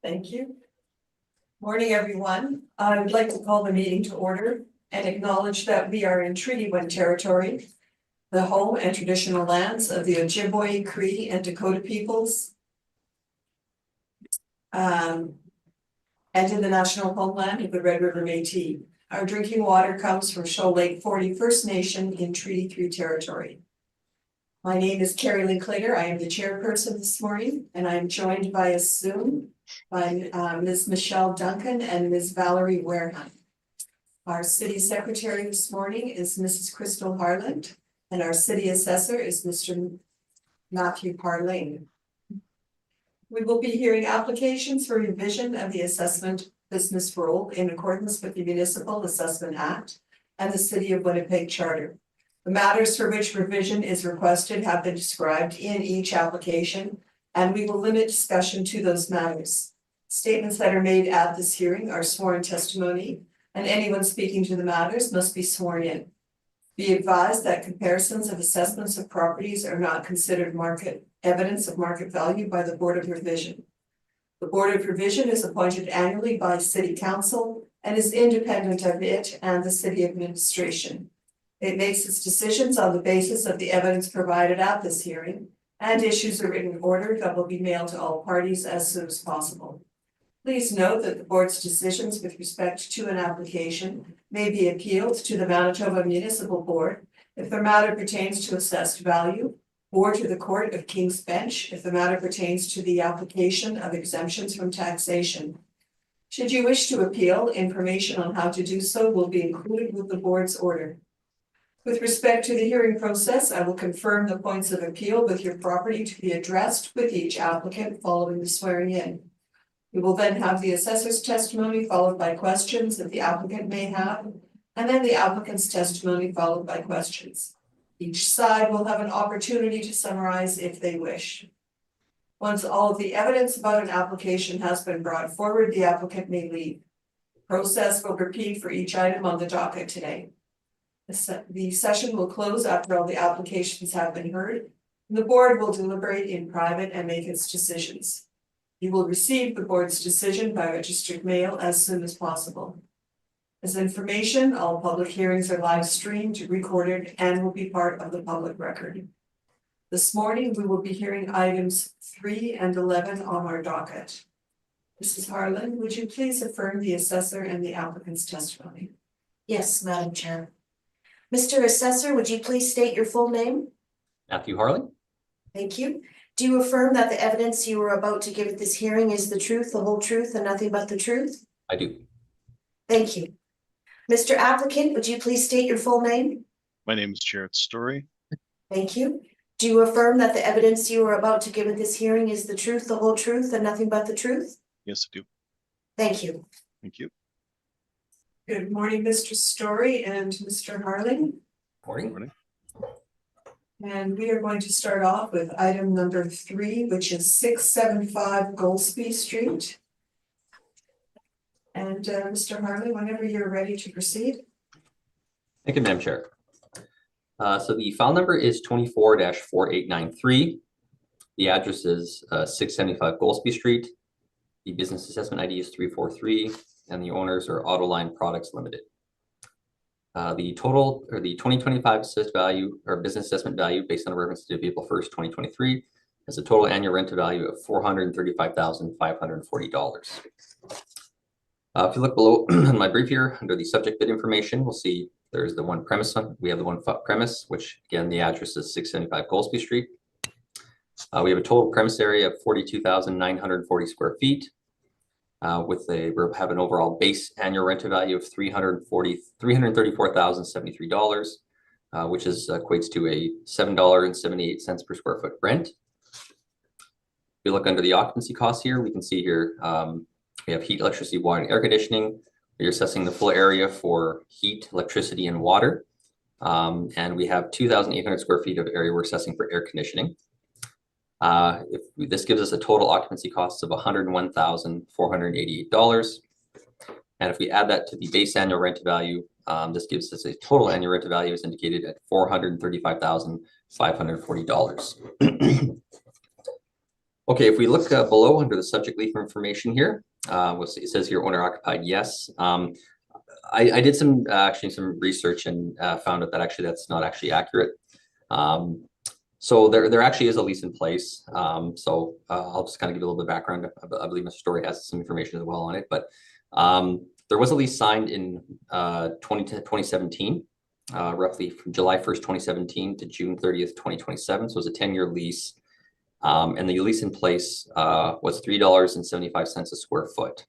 Thank you. Morning, everyone. I would like to call the meeting to order and acknowledge that we are in Treaty One territory, the home and traditional lands of the Ojibwe, Cree, and Dakota peoples, and in the national homeland of the Red River Métis. Our drinking water comes from Shoal Lake 40 First Nation in Treaty 3 territory. My name is Carrie Linklater. I am the chairperson this morning, and I'm joined via Zoom by Ms. Michelle Duncan and Ms. Valerie Wareheim. Our city secretary this morning is Mrs. Crystal Harland, and our city assessor is Mr. Matthew Parlane. We will be hearing applications for revision of the assessment business rule in accordance with the Municipal Assessment Act and the City of Winnipeg Charter. The matters for which revision is requested have been described in each application, and we will limit discussion to those matters. Statements that are made at this hearing are sworn testimony, and anyone speaking to the matters must be sworn in. Be advised that comparisons of assessments of properties are not considered evidence of market value by the Board of Revision. The Board of Revision is appointed annually by City Council and is independent of it and the City Administration. It makes its decisions on the basis of the evidence provided at this hearing and issues a written order that will be mailed to all parties as soon as possible. Please note that the board's decisions with respect to an application may be appealed to the Manitoba Municipal Board if the matter pertains to assessed value, or to the Court of King's Bench if the matter pertains to the application of exemptions from taxation. Should you wish to appeal, information on how to do so will be included with the board's order. With respect to the hearing process, I will confirm the points of appeal with your property to be addressed with each applicant following the swearing in. We will then have the assessor's testimony followed by questions that the applicant may have, and then the applicant's testimony followed by questions. Each side will have an opportunity to summarize if they wish. Once all of the evidence about an application has been brought forward, the applicant may leave. The process will repeat for each item on the docket today. The session will close after all the applications have been heard, and the board will deliberate in private and make its decisions. You will receive the board's decision by registered mail as soon as possible. As information, all public hearings are live streamed, recorded, and will be part of the public record. This morning, we will be hearing items 3 and 11 on our docket. Mrs. Harland, would you please affirm the assessor and the applicant's testimony? Yes, Madam Chair. Mr. Assessor, would you please state your full name? Matthew Harlan. Thank you. Do you affirm that the evidence you are about to give at this hearing is the truth, the whole truth, and nothing but the truth? I do. Thank you. Mr. Applicant, would you please state your full name? My name is Jared Story. Thank you. Do you affirm that the evidence you are about to give at this hearing is the truth, the whole truth, and nothing but the truth? Yes, I do. Thank you. Thank you. Good morning, Mr. Story and Mr. Harling. Morning. Morning. And we are going to start off with item number 3, which is 675 Goldsby Street. And Mr. Harley, whenever you're ready to proceed. Thank you, Madam Chair. So the file number is 24-4893. The address is 675 Goldsby Street. The business assessment ID is 343, and the owners are Autoline Products Limited. The total, or the 2025 assessed value or business assessment value based on a reference to April 1st, 2023, has a total annual rental value of $435,540. If you look below in my brief here, under the subject bid information, we'll see there's the one premise on. We have the one premise, which again, the address is 675 Goldsby Street. We have a total premise area of 42,940 square feet. We have an overall base annual rental value of $334,073, which equates to a $7.78 per square foot rent. If you look under the occupancy costs here, we can see here we have heat, electricity, water, and air conditioning. We're assessing the full area for heat, electricity, and water. And we have 2,800 square feet of area we're assessing for air conditioning. This gives us a total occupancy cost of $101,488. And if we add that to the base annual rent value, this gives us a total annual rent value is indicated at $435,540. Okay, if we look below under the subject leaf information here, we'll see, it says here owner occupied, yes. I did some actually some research and found out that actually that's not actually accurate. So there actually is a lease in place. I'll just kind of give you a little bit of background. I believe Mr. Story has some information as well on it, but there was a lease signed in 2017, roughly from July 1st, 2017 to June 30th, 2027. So it was a 10-year lease. And the lease in place was $3.75 a square foot.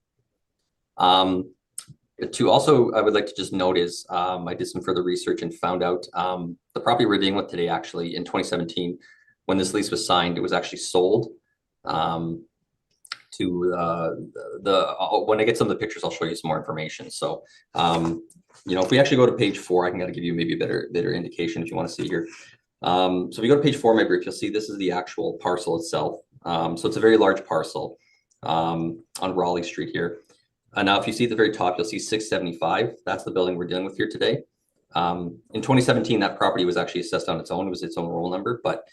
To also, I would like to just note is I did some further research and found out the property we're dealing with today, actually in 2017, when this lease was signed, it was actually sold when I get some of the pictures, I'll show you some more information. So, if we actually go to page 4, I can kind of give you maybe a better indication if you want to see here. So if you go to page 4 of my brief, you'll see this is the actual parcel itself. So it's a very large parcel on Raleigh Street here. Now, if you see at the very top, you'll see 675. That's the building we're dealing with here today. In 2017, that property was actually assessed on its own. It was its own roll number, but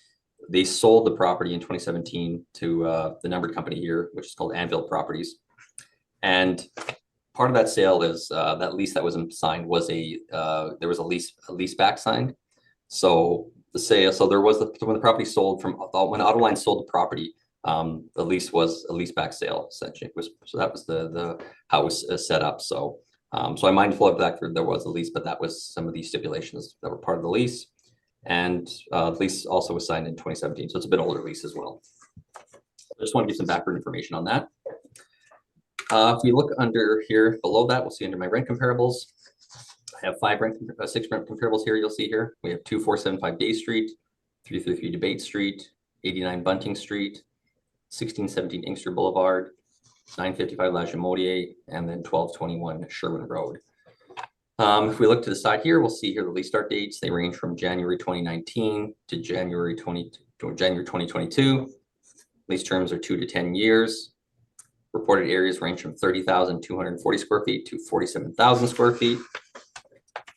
they sold the property in 2017 to the numbered company here, which is called Anvil Properties. And part of that sale is that lease that was signed was there was a lease back signed. So the sale, so there was when the property sold when Autoline sold the property, the lease was a lease back sale essentially. So that was the how it was set up. So I'm mindful of that. There was a lease, but that was some of the stipulations that were part of the lease. And the lease also was signed in 2017, so it's a bit older lease as well. I just want to give some background information on that. If we look under here below that, we'll see under my rent comparables. I have 6 rent comparables here. You'll see here we have 2475 Day Street, 333 Debate Street, 89 Bunting Street, 1617 Inkster Boulevard, 955 La Jamodier, and then 1221 Sherwin Road. If we look to the side here, we'll see here the lease start dates. They range from January 2019 to January 2022. Lease terms are 2 to 10 years. Reported areas range from 30,240 square feet to 47,000 square feet.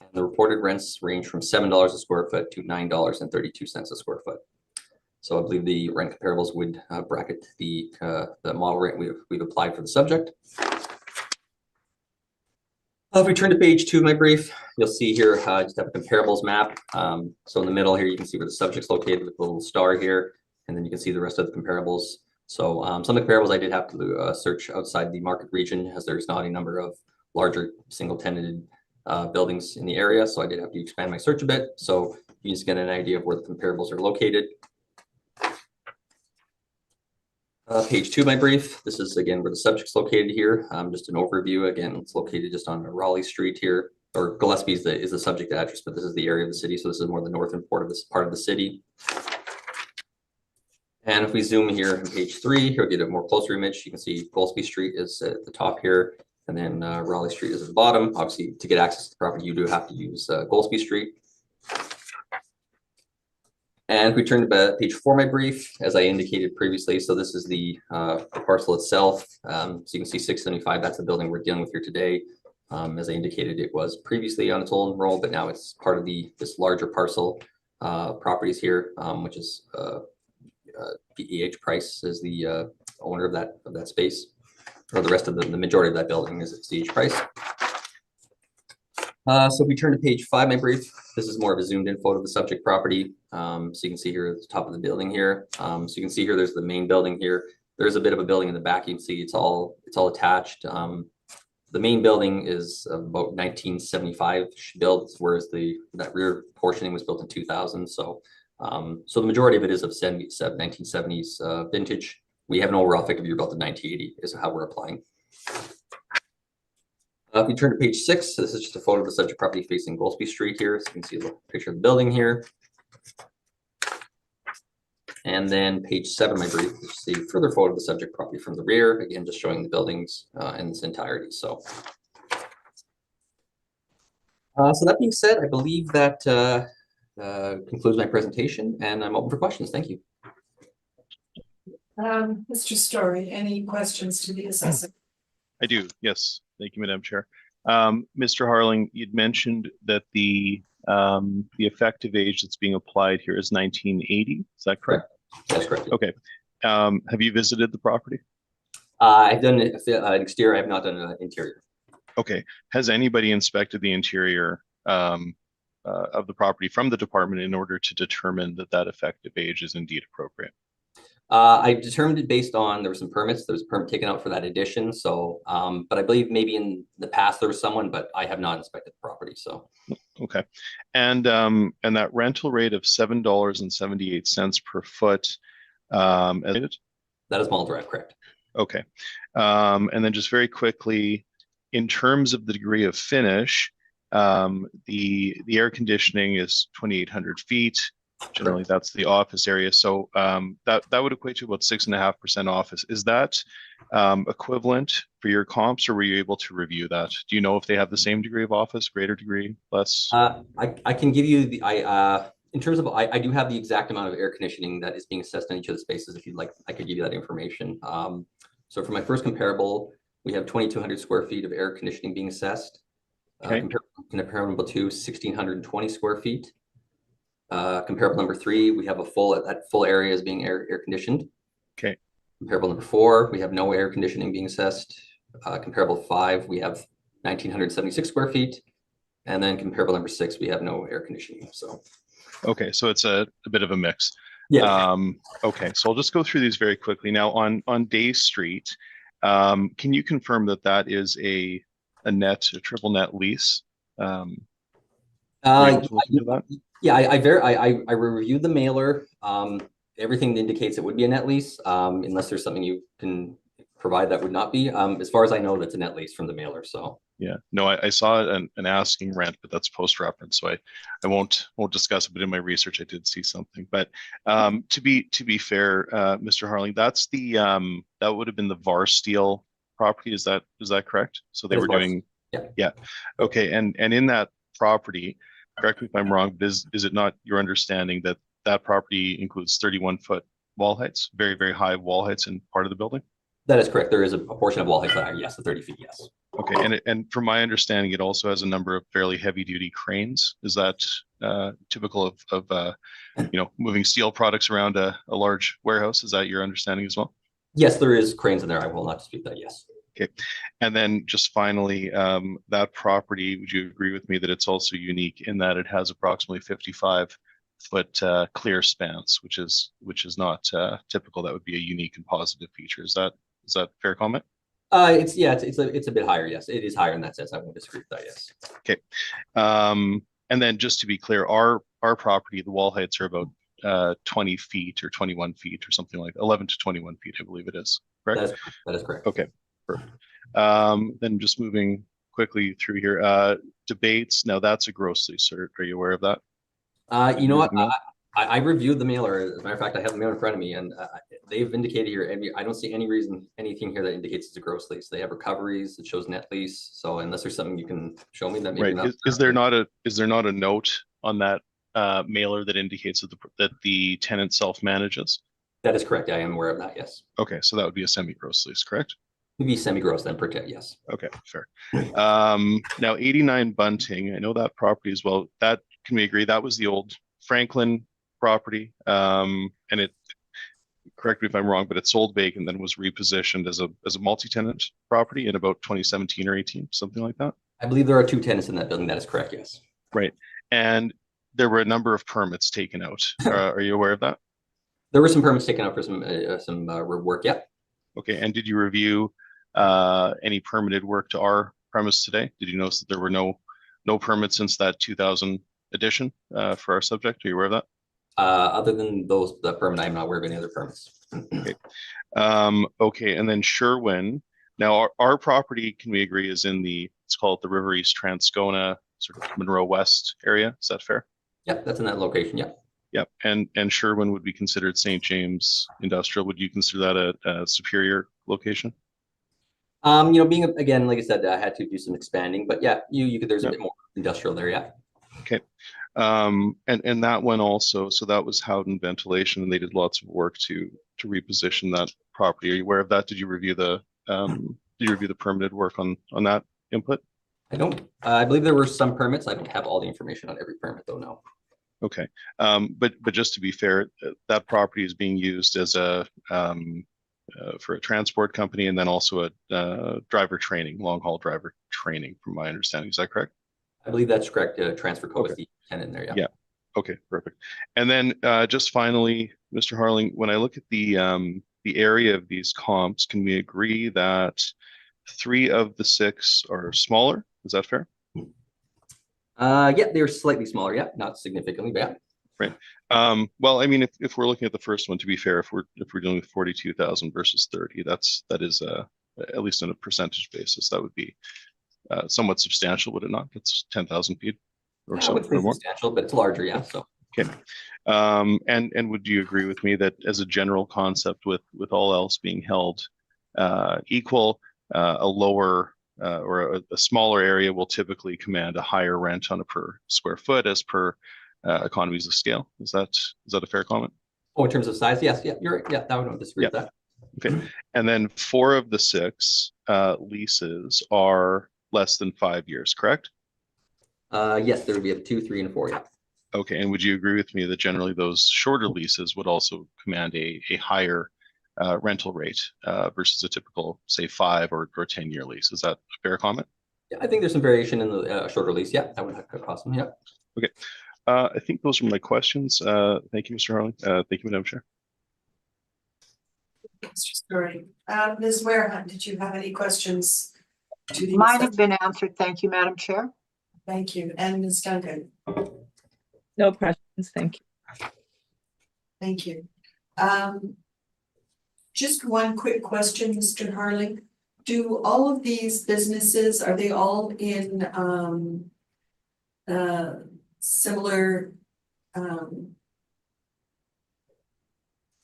And the reported rents range from $7 a square foot to $9.32 a square foot. So I believe the rent comparables would bracket the model rate we've applied for the subject. If we turn to page 2 of my brief, you'll see here I just have a comparables map. So in the middle here, you can see where the subject's located with the little star here, and then you can see the rest of the comparables. So some of the comparables I did have to search outside the market region, as there's not a number of larger single-tenanted buildings in the area. So I did have to expand my search a bit. So you just get an idea of where the comparables are located. Page 2 of my brief. This is again where the subject's located here. Just an overview. Again, it's located just on Raleigh Street here, or Gillespie is the subject address, but this is the area of the city. So this is more the northern part of the city. And if we zoom here on page 3, here we get a more closer image. You can see Gillespie Street is at the top here, and then Raleigh Street is at the bottom. Obviously, to get access to the property, you do have to use Gillespie Street. And if we turn to page 4 of my brief, as I indicated previously, so this is the parcel itself. So you can see 675, that's the building we're dealing with here today. As I indicated, it was previously on its own roll, but now it's part of this larger parcel properties here, which is PEH Price is the owner of that space, or the rest of the majority of that building is CH Price. So if we turn to page 5 of my brief, this is more of a zoomed in photo of the subject property. So you can see here at the top of the building here. So you can see here, there's the main building here. There's a bit of a building in the back. You can see it's all attached. The main building is about 1975 built, whereas that rear portioning was built in 2000. So the majority of it is of 1970s vintage. We have an overall effective year built in 1980 is how we're applying. If you turn to page 6, this is just a photo of the subject property facing Gillespie Street here. So you can see a picture of the building here. And then page 7 of my brief, you see a further photo of the subject property from the rear. Again, just showing the buildings in its entirety. So that being said, I believe that concludes my presentation, and I'm open for questions. Thank you. Mr. Story, any questions to the assessor? I do, yes. Thank you, Madam Chair. Mr. Harling, you'd mentioned that the effective age that's being applied here is 1980. Is that correct? That's correct. Okay. Have you visited the property? I've done an exterior, I have not done an interior. Okay. Has anybody inspected the interior of the property from the department in order to determine that that effective age is indeed appropriate? I determined it based on, there were some permits, there was a permit taken out for that addition, so, but I believe maybe in the past there was someone, but I have not inspected the property, so. Okay. And that rental rate of $7.78 per foot, That is Mall Drive, correct? okay. And then just very quickly, in terms of the degree of finish, the air conditioning is 2,800 feet. Generally, that's the office area. So that would equate to about 6.5% office. Is that equivalent for your comps, or were you able to review that? Do you know if they have the same degree of office, greater degree, less? I can give you the, in terms of, I do have the exact amount of air conditioning that is being assessed in each of the spaces. If you'd like, I could give you that information. So for my first comparable, we have 2,200 square feet of air conditioning being assessed. Okay. Comparable to 1,620 square feet. Comparable number 3, we have that full area is being air conditioned. Okay. Comparable number 4, we have no air conditioning being assessed. Comparable 5, we have 1,976 square feet. And then comparable number 6, we have no air conditioning, so. Okay, so it's a bit of a mix. Yeah. Okay, so I'll just go through these very quickly. Now on Day Street, can you confirm that that is a triple net lease? Were you able to look into that? Yeah, I reviewed the mailer. Everything indicates it would be a net lease, unless there's something you can provide that would not be. As far as I know, that's a net lease from the mailer. So Yeah, no, I saw an asking rent, but that's post reference, so I won't discuss it. But in my research, I did see something. But to be fair, Mr. Harling, that's the that would have been the VAR Steel property. Is that correct? So they were doing. Yeah. Okay, and in that property, correct me if I'm wrong, but is it not your understanding that that property includes 31-foot wall heights, very, very high wall heights in part of the building? that is correct. There is a portion of wall height higher. Yes, the 30 feet. Yes. Okay, and from my understanding, it also has a number of fairly heavy-duty cranes. Is that typical of moving steel products around a large warehouse? Is that your understanding as well? Yes, there is cranes in there. I will not dispute that. Yes. Okay, and then just finally, that property, would you agree with me that it's also unique in that it has approximately 55-foot clear spans, which is not typical. That would be a unique and positive feature. Is that a fair comment? It's a bit higher. Yes, it is higher in that sense. I won't disagree with that. Yes. Okay, and then just to be clear, our property, the wall heights are about 20 feet or 21 feet or something like 11 to 21 feet, I believe it is. Correct? That is correct. Okay, perfect. Then just moving quickly through here, debates. Now that's a gross lease. Are you aware of that? You know what? I reviewed the mailer. As a matter of fact, I have the mailer in front of me, and they've indicated here, and I don't see anything here that indicates it's a gross lease. They have recoveries. It shows net lease. So unless there's something you can show me that maybe right. not. Is there not a note on that mailer that indicates that the tenant self-manages? That is correct. I am aware of that. Yes. Okay, so that would be a semi-gross lease, correct? Maybe semi-gross then per yes. Okay, fair. Now 89 Bunting, I know that property as well. That, can we agree, that was the old Franklin property? And it, correct me if I'm wrong, but it sold vacant, then was repositioned as a multi-tenant property in about 2017 or 18, something like that? I believe there are 2 tenants in that building. That is correct. Yes. Right. And there were a number of permits taken out. Are you aware of that? There were some permits taken out for some work. Yeah. Okay. And did you review any permitted work to our premise today? Did you notice that there were no permits since that 2000 edition for our subject? Are you aware of that? Other than the permit, I'm not aware of any other permits. Okay. Okay. And then Sherwin. Now our property, can we agree, is in let's call it the River East Transcona, sort of Monroe West area. Is that fair? Yep, that's in that location. Yep. Yep. And Sherwin would be considered St. James Industrial. Would you consider that a superior location? Being again, like I said, I had to do some expanding, but yeah, you could. There's a bit more industrial there. Yeah. Okay. And that one also. So that was Howden Ventilation, and they did lots of work to reposition that property. Are you aware of that? Did you review the permitted work on that input? I don't. I believe there were some permits. I don't have all the information on every permit though. No. Okay. But just to be fair, that property is being used as a for a transport company and then also a driver training, long haul driver training, from my understanding. Is that correct? I believe that's correct. Transfer code Okay. is the tenant in there, yeah. Yeah. Okay, perfect. And then just finally, Mr. Harling, when I look at the area of these comps, can we agree that 3 of the 6 are smaller? Is that fair? Yeah, they're slightly smaller, yeah, not significantly, but yeah. Right. Well, I mean, if we're looking at the first one, to be fair, if we're dealing with 42,000 versus 30, that is at least on a percentage basis, that would be somewhat substantial, would it not? That's 10,000 feet or I so, would say or more. substantial, but it's larger, yeah. So Okay. And would you agree with me that as a general concept, with all else being held equal, a lower or a smaller area will typically command a higher rent on a per square foot as per economies of scale? Is that a fair comment? oh, in terms of size, yes, yeah, you're right. Yeah, I would disagree with that. Okay. And then 4 of the 6 leases are less than 5 years, correct? Yes, there would be a 2, 3, and 4, yeah. Okay. And would you agree with me that generally those shorter leases would also command a higher rental rate versus a typical, say, 5 or 10-year lease? Is that a fair comment? Yeah, I think there's some variation in the shorter lease. Yeah, that would have cost them. Yeah. Okay. I think those are my questions. Thank you, Mr. Harling. Thank you, Madam Chair. Mr. Story. Ms. Warehunt, did you have any questions? Mine have been answered. Thank you, Madam Chair. Thank you. And Ms. Duncan? No questions, thank you. Thank you. Just one quick question, Mr. Harling. Do all of these businesses, are they all in similar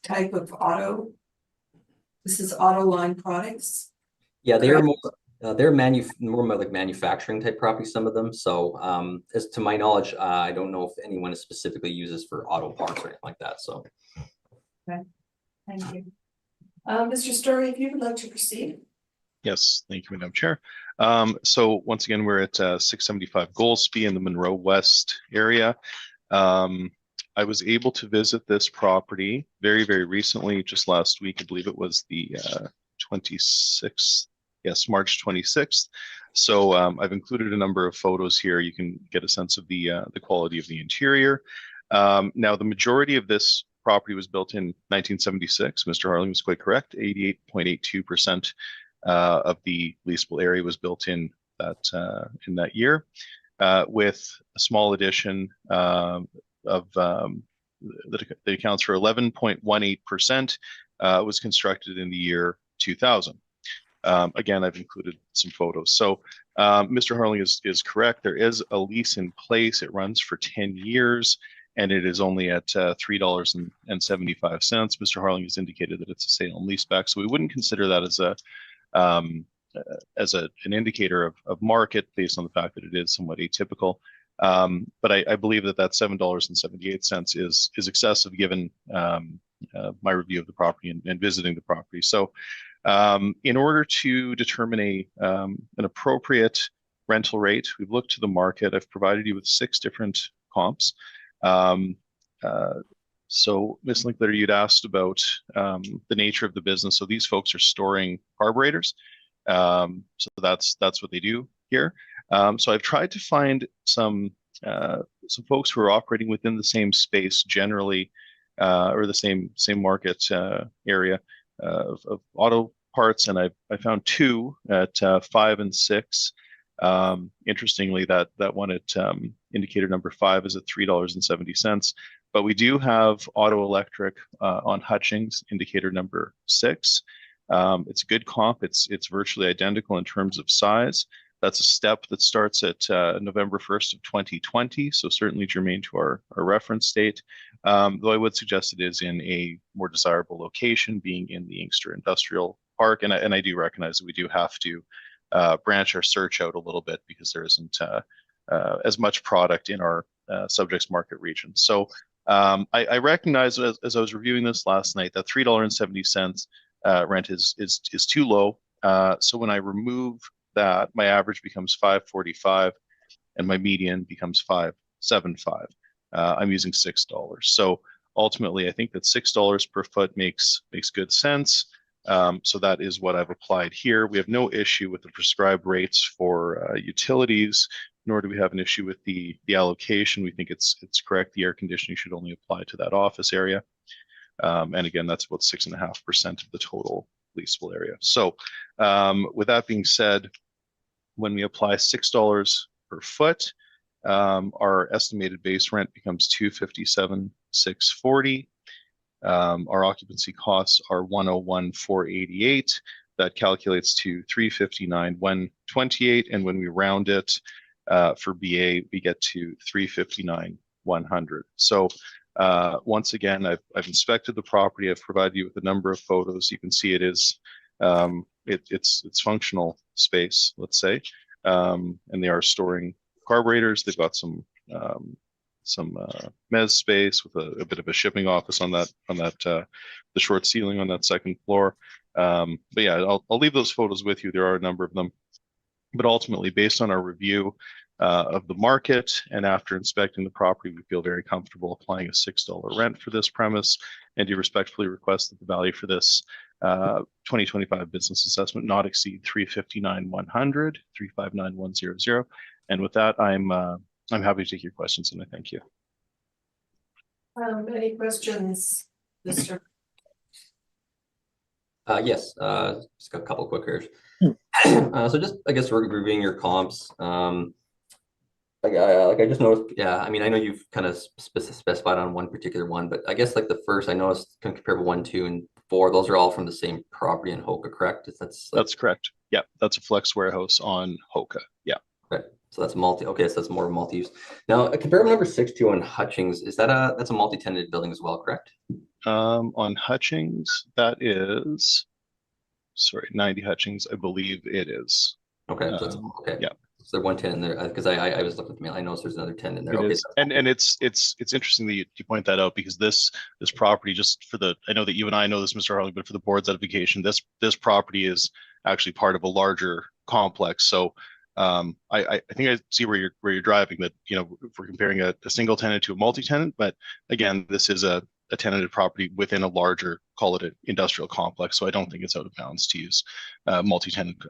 type of auto? This is auto line products? Yeah, they're more more like manufacturing type properties, some of them. So as to my knowledge, I don't know if anyone specifically uses for auto parts or anything like that. So Thank you. Mr. Story, if you would like to proceed. Yes, thank you, Madam Chair. So once again, we're at 675 Goldsby in the Monroe West area. I was able to visit this property very, very recently, just last week. I believe it was the 26th. Yes, March 26th. So I've included a number of photos here. You can get a sense of the quality of the interior. Now, the majority of this property was built in 1976. Mr. Harling was quite correct. 88.82% of the leasable area was built in that year, with a small addition that accounts for 11.18% was constructed in the year 2000. Again, I've included some photos. So Mr. Harling is correct. There is a lease in place. It runs for 10 years, and it is only at $3.75. Mr. Harling has indicated that it's a sale and leaseback, so we wouldn't consider that as an indicator of market based on the fact that it is somewhat atypical. But I believe that $7.78 is excessive given my review of the property and visiting the property. So in order to determine an appropriate rental rate, we've looked to the market. I've provided you with 6 different comps. So Ms. Linkletter, you'd asked about the nature of the business. So these folks are storing carburetors. So that's what they do here. So I've tried to find some folks who are operating within the same space generally, or the same market area of auto parts, and I found 2 at 5 and 6. Interestingly, that one at indicator number 5 is at $3.70. But we do have Auto Electric on Hutchings, indicator number 6. It's a good comp. It's virtually identical in terms of size. That's a step that starts at November 1st of 2020, so certainly germane to our reference date. Though I would suggest it is in a more desirable location, being in the Inkster Industrial Park, and I do recognize that we do have to branch our search out a little bit because there isn't as much product in our subjects market region. So I recognize as I was reviewing this last night that $3.70 rent is too low. So when I remove that, my average becomes $5.45 and my median becomes $5.75. I'm using $6. So ultimately, I think that $6 per foot makes good sense. So that is what I've applied here. We have no issue with the prescribed rates for utilities, nor do we have an issue with the allocation. We think it's correct. The air conditioning should only apply to that office area. And again, that's about 6.5% of the total leasable area. So with that being said, when we apply $6 per foot, our estimated base rent becomes $257,640. Our occupancy costs are $101,488. That calculates to $359,128, and when we round it for BA, we get to $359,100. So once again, I've inspected the property. I've provided you with a number of photos. You can see it is it's functional space, let's say, and they are storing carburetors. They've got some mezz space with a bit of a shipping office on that the short ceiling on that second floor. But yeah, I'll leave those photos with you. There are a number of them, but ultimately, based on our review of the market and after inspecting the property, we feel very comfortable applying a $6 rent for this premise, and do respectfully request that the value for this 2025 business assessment not exceed $359,100, $359,100. And with that, I'm happy to take your questions, and I thank you. Any questions, Mr.? Yes, just got a couple quick here. So just, I guess, reviewing your comps. I just noticed, yeah, I mean, I know you've kind of specified on one particular one, but I guess like the first, I noticed comparable 1, 2, and 4, those are all from the same property in Hoka, correct? That's correct. Yeah, that's a flex warehouse on Hoka. Yeah. Okay, so that's okay, so that's more multi-use. Now, comparable number 6 to on Hutchings, that's a multi-tenanted building as well, correct? On Hutchings, that is, sorry, 90 Hutchings, I believe it is. Okay, so that's okay. Yeah. So there's one 10 in there, because I was looking at the mail. I noticed there's another 10 in there. Okay, and it's interesting that you point that out, because this property, just for I know that you and I know this, Mr. Harley, but for the board's edification, this property is actually part of a larger complex. So I think I see where you're driving, that, you know, if we're comparing a single tenant to a multi-tenant, but again, this is a tenanted property within a larger, call it an industrial complex. So I don't think it's out of bounds to use multi-tenant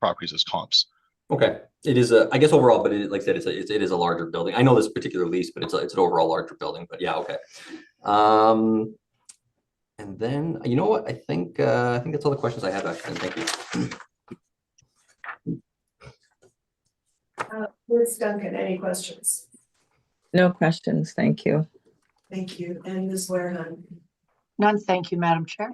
properties as comps. Okay, it is I guess overall, but like I said, it is a larger building. I know this particular lease, but it's an overall larger building. But yeah, okay. And then, you know what? I think that's all the questions I have, actually. Thank you. Ms. Duncan, any questions? No questions, thank you. Thank you. And Ms. Wareham? None, thank you, Madam Chair.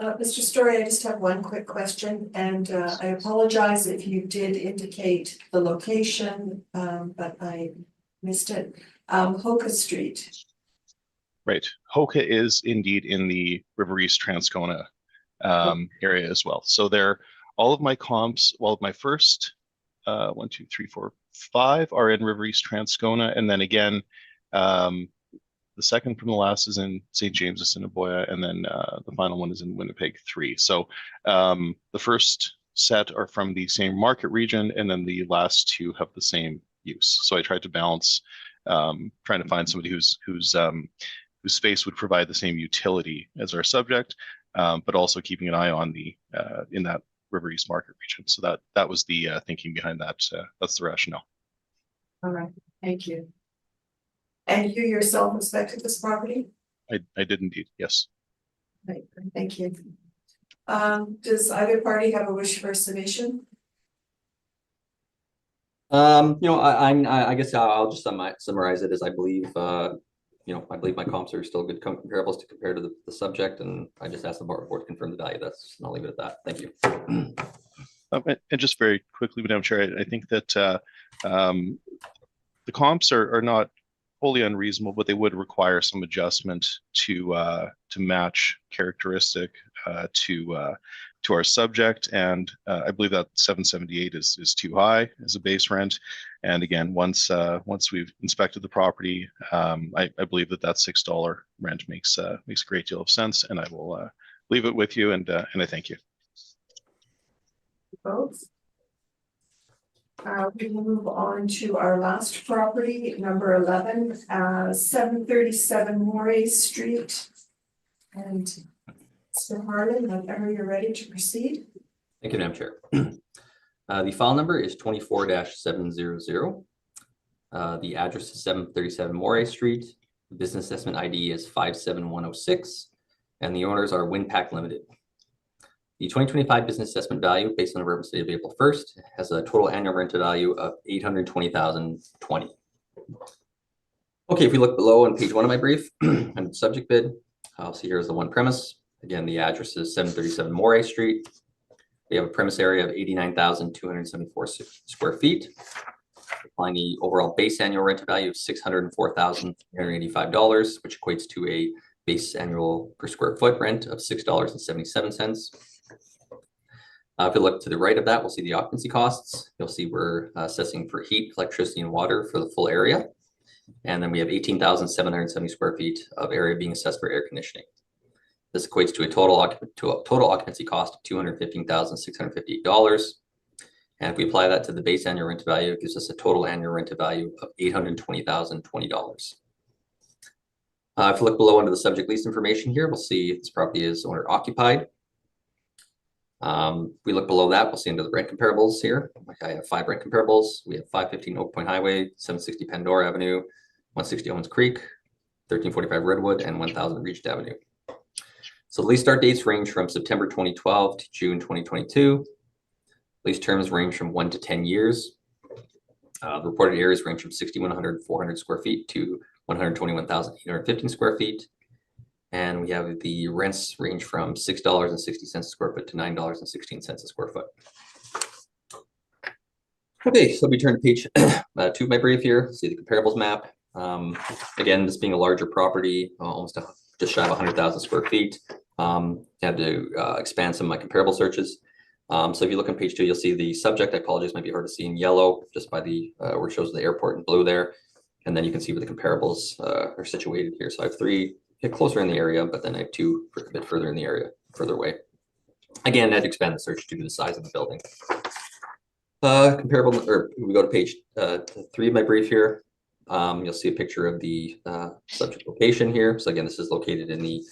Mr. Story, I just have one quick question, and I apologize if you did indicate the location, but I missed it. Hoka Street. Right. Hoka is indeed in the River East Transcona area as well. So all of my comps, well, my first 1, 2, 3, 4, 5 are in River East Transcona, and then again, the second from the last is in St. James, Assiniboia, and then the final one is in Winnipeg 3. So the first set are from the same market region, and then the last 2 have the same use. So I tried to balance, trying to find somebody whose space would provide the same utility as our subject, but also keeping an eye on in that River East market region. So that was the thinking behind that. That's the rationale. All right, thank you. And you yourself inspected this property? I did indeed, yes. Right, thank you. Does either party have a wish for submission? You know, I guess I'll just summarize it as I believe. You know, I believe my comps are still good comparables to compare to the subject, and I just asked the board to confirm the value. And I'll leave it at that. Thank you. And just very quickly, Madam Chair, I think that the comps are not wholly unreasonable, but they would require some adjustment to match characteristic to our subject. And I believe that 778 is too high as a base rent. And again, once we've inspected the property, I believe that $6 rent makes a great deal of sense. And I will leave it with you, and I thank you. Folks? We will move on to our last property, number 11, 737 Moray Street. And Mr. Harlan, whenever you're ready to proceed. Thank you, Madam Chair. The file number is 24-700. The address is 737 Moray Street. The business assessment ID is 57106, and the owners are Winnipeg Limited. The 2025 business assessment value, based on the reference date of April 1st, has a total annual rental value of $820,020. Okay, if we look below on page 1 of my brief, under the subject bid, I'll see here is the one premise. Again, the address is 737 Moray Street. We have a premise area of 89,274 square feet. Applying the overall base annual rental value of $604,385, which equates to a base annual per square foot rent of $6.77. If you look to the right of that, we'll see the occupancy costs. You'll see we're assessing for heat, electricity, and water for the full area. And then we have 18,770 square feet of area being assessed for air conditioning. This equates to a total occupancy cost of $215,658. And if we apply that to the base annual rent value, it gives us a total annual rent value of $820,020. If you look below under the subject lease information here, we'll see this property is owner occupied. We look below that, we'll see under the rent comparables here. I have 5 rent comparables. We have 515 Oak Point Highway, 760 Pandora Avenue, 160 Owens Creek, 1345 Redwood, and 1000 Regent Avenue. So the lease start dates range from September 2012 to June 2022. Lease terms range from 1 to 10 years. The reported areas range from 6,100 square feet to 121,815 square feet. And we have the rents range from $6.60 a square foot to $9.16 a square foot. Okay, so we turn to page 2 of my brief here. See the comparables map. Again, this being a larger property, almost just shy of 100,000 square feet. Had to expand some of my comparable searches. So if you look on page 2, you'll see the subject. I apologize, might be hard to see in yellow, just by the where it shows the airport in blue there. And then you can see where the comparables are situated here. So I have 3 closer in the area, but then I have 2 a bit further in the area, further away. Again, I'd expand the search due to the size of the building. Comparable, or we go to page 3 of my brief here. You'll see a picture of the subject location here. So again, this is located in the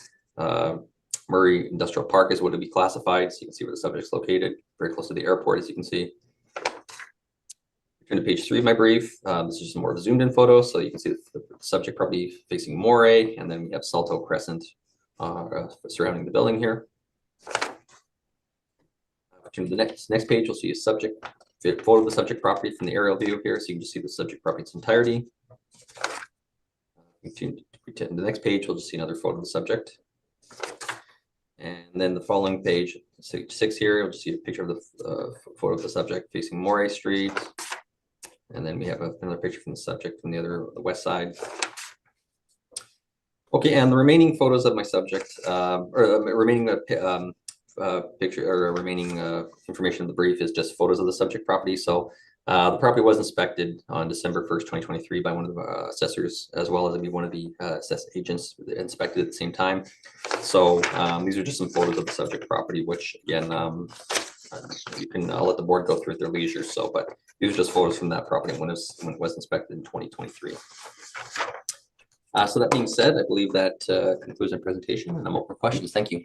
Murray Industrial Park is what it would be classified. So you can see where the subject's located, very close to the airport, as you can see. Turn to page 3 of my brief. This is just more of a zoomed in photo. So you can see the subject property facing Moray, and then we have Salto Crescent surrounding the building here. Turn to the next page, you'll see a photo of the subject property from the aerial view here. So you can just see the subject property in its entirety. To the next page, we'll just see another photo of the subject. And then the following page, 6 here, you'll just see a picture of the photo of the subject facing Moray Street. And then we have another picture from the subject from the west side. Okay, and the remaining photos of my subject, remaining information of the brief is just photos of the subject property. So the property was inspected on December 1st, 2023 by one of the assessors, as well as one of the assessed agents inspected at the same time. So these are just some photos of the subject property, which again, I'll let the board go through at their leisure. So, but these are just photos from that property when it was inspected in 2023. So that being said, I believe that concludes my presentation, and I'm open for questions. Thank you.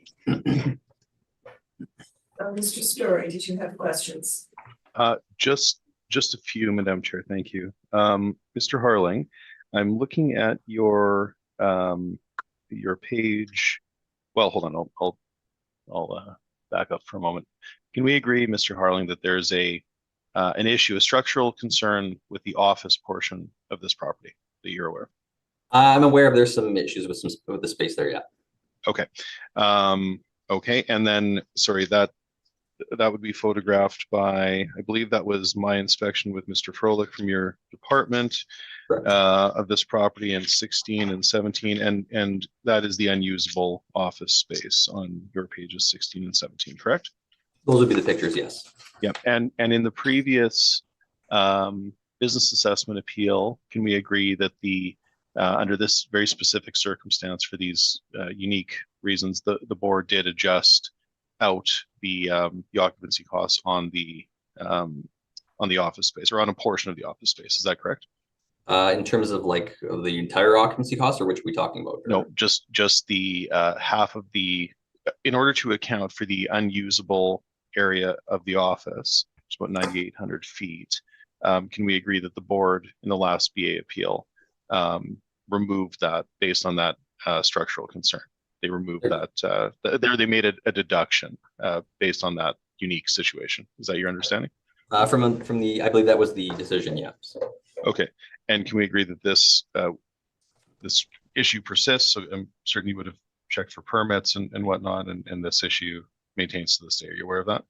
Mr. Story, did you have questions? Just a few, Madam Chair. Thank you. Mr. Harling, I'm looking at your page. Well, hold on. I'll back up for a moment. Can we agree, Mr. Harling, that there's an issue, a structural concern with the office portion of this property that you're aware of? I'm aware of there's some issues with the space there. Yeah. Okay. Okay. And then, sorry, that would be photographed by, I believe that was my inspection with Mr. Froelich from your department of this property in 16 and 17, and that is the unusable office space on your pages 16 and 17, correct? Those would be the pictures, yes. Yep. And in the previous business assessment appeal, can we agree that under this very specific circumstance for these unique reasons, the board did adjust out the occupancy costs on the the office space or on a portion of the office space. Is that correct? In terms of like of the entire occupancy cost, or which are we talking about? No, just the half of the, in order to account for the unusable area of the office, it's about 9,800 feet. Can we agree that the board in the last BA appeal removed that based on that structural concern? They removed that, they made a deduction based on that unique situation. Is that your understanding? From the, I believe that was the decision, yeah. So. Okay, and can we agree that this this issue persists? So I'm certain you would have checked for permits and whatnot, and this issue maintains to this day. Are you aware of that?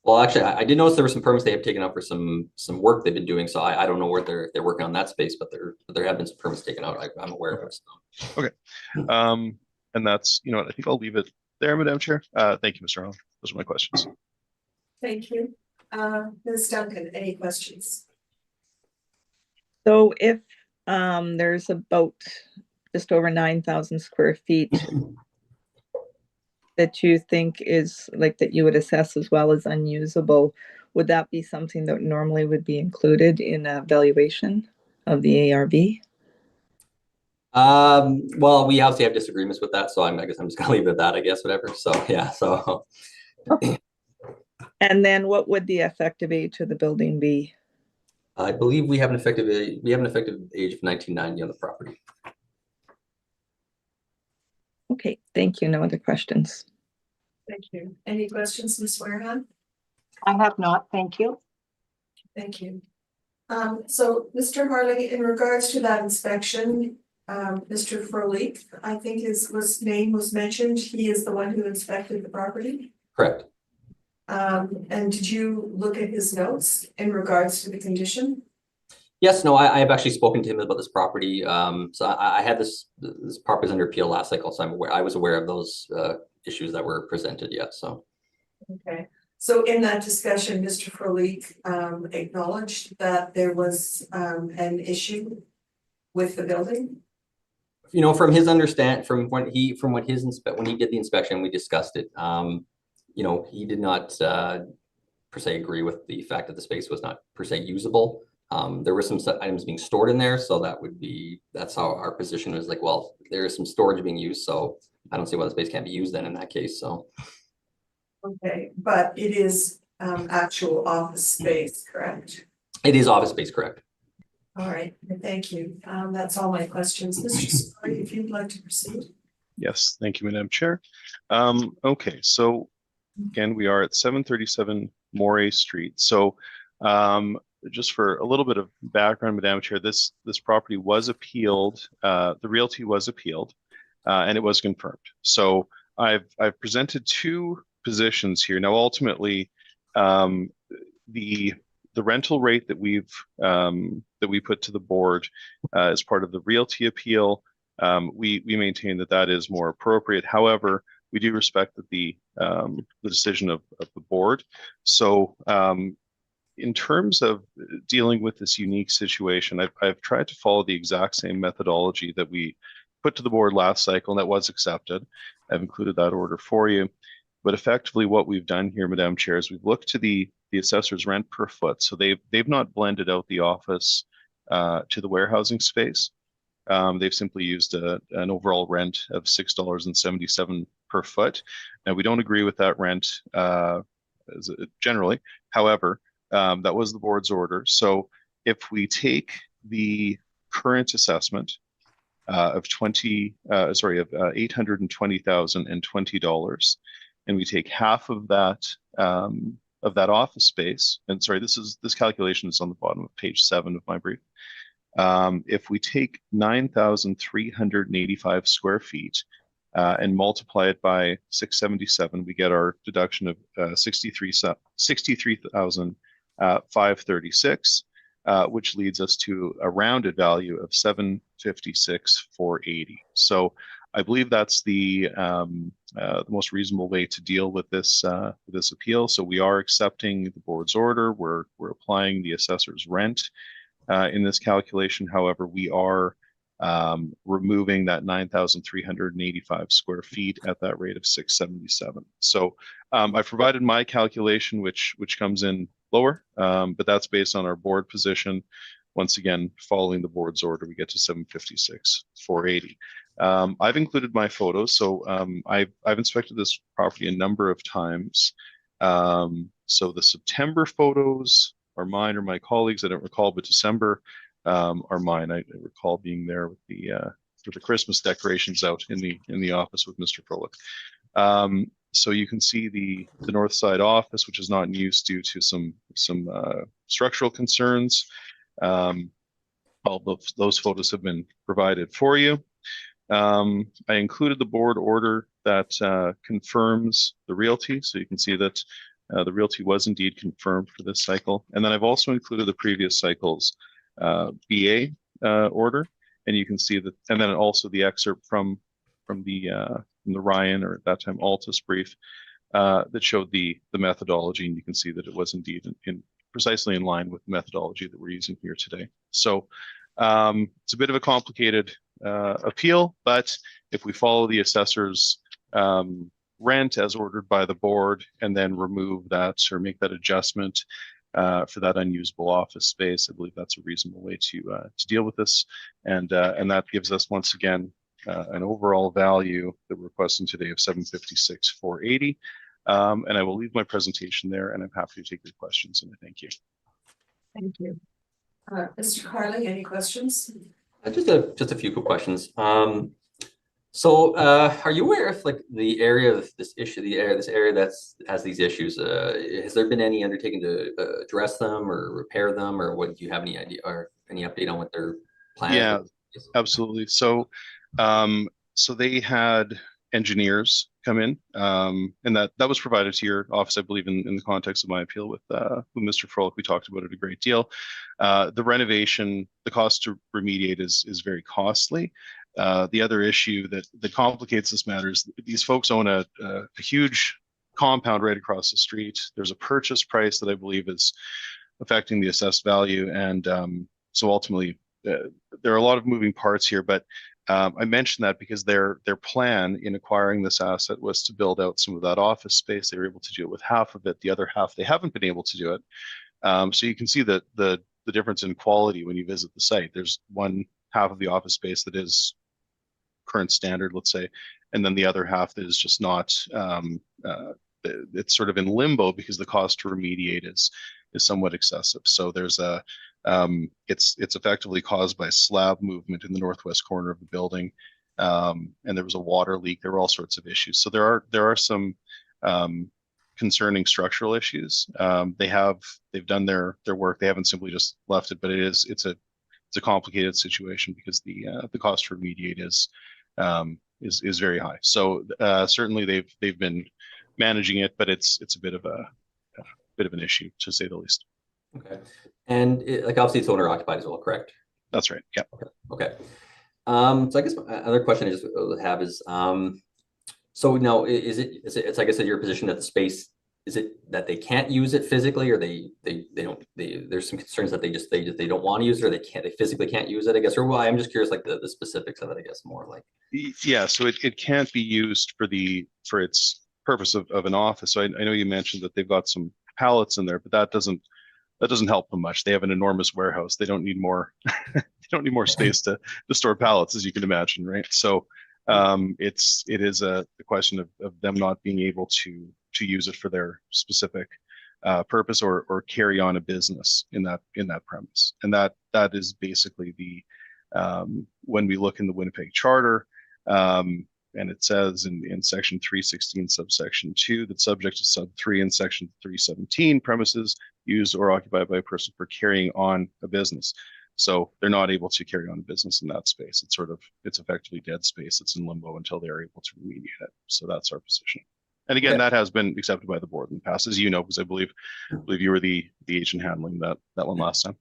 Well, actually, I did notice there were some permits they have taken up for some work they've been doing. So I don't know where they're working on that space, but there have been some permits taken out. I'm aware of it. So. Okay, and that's, you know what, I think I'll leave it there, Madam Chair. Thank you, Mr. Arnold. Those are my questions. Thank you. Ms. Duncan, any questions? So if there's about just over 9,000 square feet that you think is like that you would assess as well as unusable, would that be something that normally would be included in a valuation of the ARV? Well, we obviously have disagreements with that, so I guess I'm just gonna leave it at that, I guess, whatever. So yeah, so. And then what would the effective age of the building be? I believe we have an effective age of 1990 on the property. Okay, thank you. No other questions. Thank you. Any questions, Ms. Wareham? I have not, thank you. Thank you. So Mr. Harley, in regards to that inspection, Mr. Froelich, I think his name was mentioned. He is the one who inspected the property. Correct. And did you look at his notes in regards to the condition? Yes, no, I have actually spoken to him about this property. So I had this property under appeal last cycle, so I was aware of those issues that were presented. Yeah, so. Okay, so in that discussion, Mr. Froelich acknowledged that there was an issue with the building. You know, from his understand, when he did the inspection, we discussed it. You know, he did not per se agree with the fact that the space was not per se usable. There were some items being stored in there, so that's how our position was like, well, there is some storage being used, so I don't see why the space can't be used then in that case, so. Okay, but it is actual office space, correct? It is office space, correct. All right, thank you. That's all my questions. Mr. Sperry, if you'd like to proceed. Yes, thank you, Madam Chair. Okay, so again, we are at 737 Moray Street. So just for a little bit of background, Madam Chair, this property was appealed, the realty was appealed, and it was confirmed. So I've presented two positions here. Now, ultimately, the rental rate that we put to the board as part of the realty appeal, we maintain that is more appropriate. However, we do respect that the decision of the board. So in terms of dealing with this unique situation, I've tried to follow the exact same methodology that we put to the board last cycle, and that was accepted. I've included that order for you. But effectively what we've done here, Madam Chair, is we've looked to the assessor's rent per foot. So they've not blended out the office to the warehousing space. They've simply used an overall rent of $6.77 per foot. Now, we don't agree with that rent generally. However, that was the board's order. So if we take the current assessment of $820,020, and we take half of that office space, and sorry, this calculation is on the bottom of page 7 of my brief. If we take 9,385 square feet and multiply it by 677, we get our deduction of 63,536, which leads us to a rounded value of 756,480. So I believe that's the most reasonable way to deal with this appeal. So we are accepting the board's order. We're applying the assessor's rent in this calculation. However, we are removing that 9,385 square feet at that rate of 677. So I've provided my calculation, which comes in lower, but that's based on our board position. Once again, following the board's order, we get to 756,480. I've included my photos, so I've inspected this property a number of times. So the September photos are mine or my colleagues. I don't recall, but December are mine. I recall being there with the Christmas decorations out in the office with Mr. Froelich. So you can see the north side office, which is not in use due to some structural concerns. All of those photos have been provided for you. I included the board order that confirms the realty, so you can see that the realty was indeed confirmed for this cycle. And then I've also included the previous cycle's BA order, and you can see that, and then also the excerpt from the Ryan, or at that time Altus brief, that showed the methodology, and you can see that it was indeed precisely in line with the methodology that we're using here today. So it's a bit of a complicated appeal, but if we follow the assessor's rent as ordered by the board and then remove that or make that adjustment for that unusable office space, I believe that's a reasonable way to deal with this. And that gives us, once again, an overall value that we're requesting today of 756,480. And I will leave my presentation there, and I'm happy to take your questions, and I thank you. Thank you. Mr. Carling, any questions? Just a few quick questions. So are you aware of like the area of this issue, this area that's has these issues? Has there been any undertaking to address them or repair them, or what, do you have any idea or any update on what their plans? Yeah, absolutely. So so they had engineers come in, and that was provided to your office, I believe, in the context of my appeal with Mr. Froelich. We talked about it a great deal. The renovation, the cost to remediate is very costly. The other issue that complicates this matter is these folks own a huge compound right across the street. There's a purchase price that I believe is affecting the assessed value, and so ultimately there are a lot of moving parts here, but I mentioned that because their plan in acquiring this asset was to build out some of that office space. They were able to do it with half of it. The other half, they haven't been able to do it. So you can see that the difference in quality when you visit the site. There's one half of the office space that is current standard, let's say, and then the other half that is just not, it's sort of in limbo because the cost to remediate is somewhat excessive. So there's it's effectively caused by slab movement in the northwest corner of the building, and there was a water leak. There were all sorts of issues. So there are some concerning structural issues. They've done their work. They haven't simply just left it, but it's a complicated situation because the cost to remediate is very high. So certainly they've been managing it, but it's a bit of an issue, to say the least. Okay, and like obviously it's owner occupied as well, correct? That's right. Yeah. Okay. So I guess my other question I just have is, so now it's like I said, your position that the space, is it that they can't use it physically, or they don't, there's some concerns that they don't want to use it, or they physically can't use it, I guess, or well, I'm just curious, like the specifics of it, I guess, more like. Yeah, so it can't be used for its purpose of an office. So I know you mentioned that they've got some pallets in there, but that doesn't help them much. They have an enormous warehouse. They don't need more they don't need more space to store pallets, as you can imagine, right? So it is a question of them not being able to use it for their specific purpose or carry on a business in that premise. And that is basically the when we look in the Winnipeg Charter, and it says in section 316 subsection 2 that subject to sub 3 in section 317, premises used or occupied by a person for carrying on a business. So they're not able to carry on a business in that space. It's effectively dead space. It's in limbo until they're able to remediate it. So that's our position. And again, that has been accepted by the board in the past, as you know, because I believe you were the agent handling that one last time.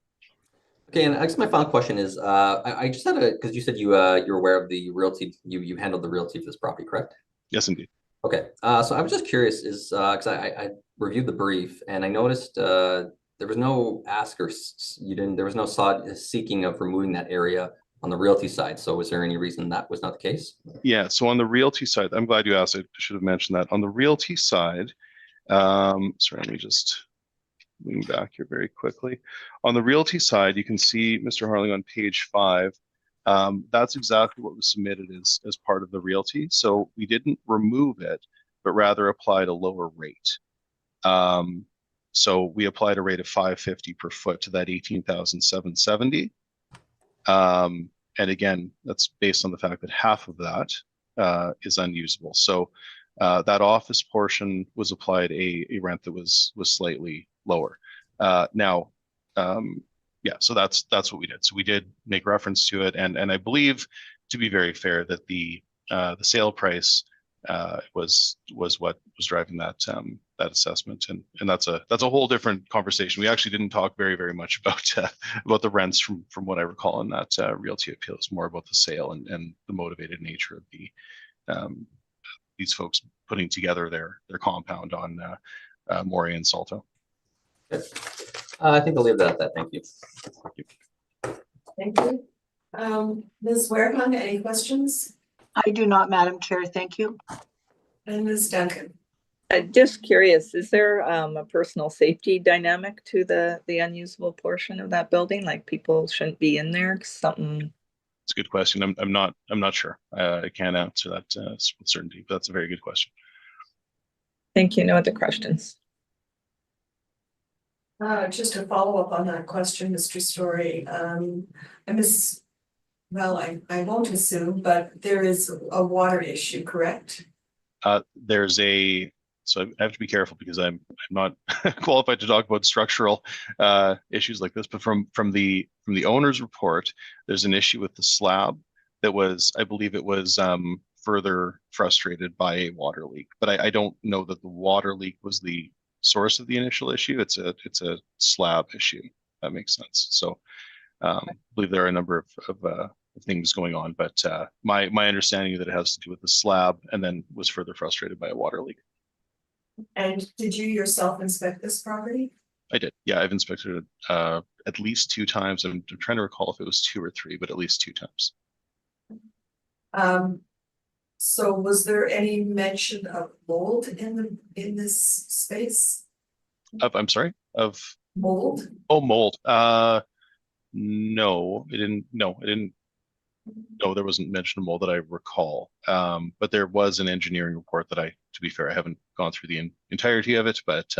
Okay, and I guess my final question is, I just had because you said you're aware of the realty, you handled the realty for this property, correct? Yes, indeed. Okay, so I was just curious, is because I reviewed the brief and I noticed there was no ask or there was no seeking of removing that area on the realty side. So was there any reason that was not the case? Yeah, so on the realty side, I'm glad you asked. I should have mentioned that. On the realty side, sorry, let me just moving back here very quickly. On the realty side, you can see, Mr. Harling, on page 5, that's exactly what was submitted as part of the realty. So we didn't remove it, but rather applied a lower rate. So we applied a rate of $550 per foot to that 18,770. And again, that's based on the fact that half of that is unusable. So that office portion was applied a rent that was slightly lower. Now, yeah, so that's what we did. So we did make reference to it, and I believe, to be very fair, that the sale price was what was driving that assessment, and that's a whole different conversation. We actually didn't talk very much about the rents from what I recall in that realty appeal. It's more about the sale and the motivated nature of the these folks putting together their compound on Morey and Salto. I think I'll leave that at that. Thank you. Thank you. Ms. Wareman, any questions? I do not, Madam Chair. Thank you. And Ms. Duncan? Just curious, is there a personal safety dynamic to the unusable portion of that building? Like people shouldn't be in there? Something. It's a good question. I'm not sure. I can't answer that with certainty, but that's a very good question. Thank you. No other questions. Just to follow up on that question, Mr. Story, well, I won't assume, but there is a water issue, correct? So I have to be careful because I'm not qualified to talk about structural issues like this, but from the owner's report, there's an issue with the slab that was, I believe it was further frustrated by a water leak, but I don't know that the water leak was the source of the initial issue. It's a slab issue. That makes sense. So I believe there are a number of things going on, but my understanding is that it has to do with the slab and then was further frustrated by a water leak. And did you yourself inspect this property? I did. Yeah, I've inspected it at least 2 times. I'm trying to recall if it was 2 or 3, but at least 2 times. So was there any mention of mold in this space? I'm sorry? Of Mold? Oh, mold. No, it didn't. No, it didn't. No, there wasn't mention of mold that I recall. But there was an engineering report that to be fair, I haven't gone through the entirety of it, but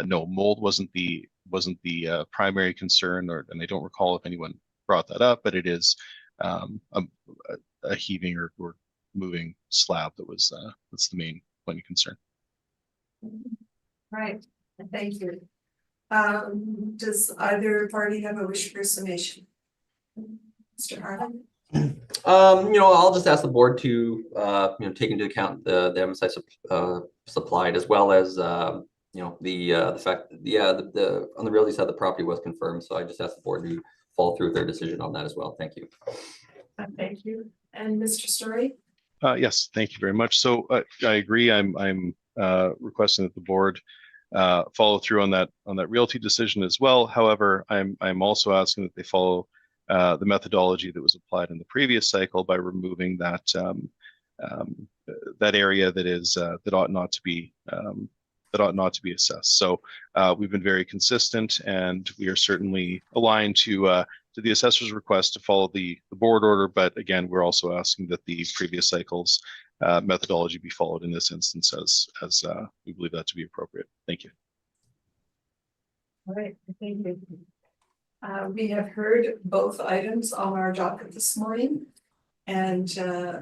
no, mold wasn't the primary concern, and I don't recall if anyone brought that up, but it is a heaving or moving slab that's the main point of concern. Right, thank you. Does either party have a wish for summation? Mr. Harlan? I'll just ask the board to, take into account the MSI supplied, as well as, the fact that, on the realty side, the property was confirmed. So I just asked the board to follow through with their decision on that as well. Thank you. Thank you. And Mr. Story? Yes, thank you very much. So I agree. I'm requesting that the board follow through on that realty decision as well. However, I'm also asking that they follow the methodology that was applied in the previous cycle by removing that area that ought not to be assessed. So we've been very consistent, and we are certainly aligned to the assessor's request to follow the board order. But again, we're also asking that the previous cycle's methodology be followed in this instance, as we believe that to be appropriate. Thank you. All right, thank you. We have heard both items on our docket this morning, and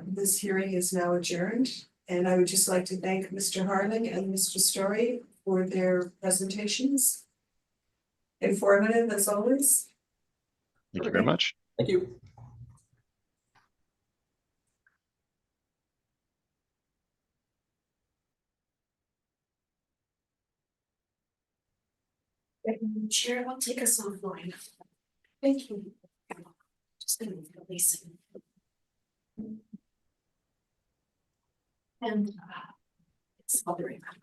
this hearing is now adjourned. And I would just like to thank Mr. Harling and Mr. Story for their presentations. Informative as always. Thank you very much. Thank you. Chair, I'll take us offline. Thank you. Just gonna listen. And it's bothering me.